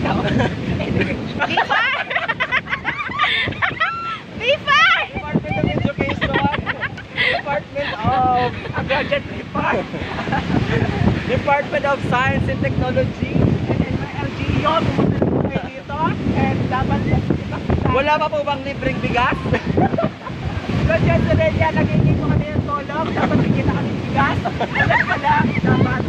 Department of Education. Department of Gadget Report. Department of Science and Technology. And then may LGU, pumunta na po kayo dito. And dapat Wala pa po bang libreng bigas? Roger Sorella, nagiging ko kami ng tulong. Dapat bigyan na kami ng bigas. Wala pala, dapat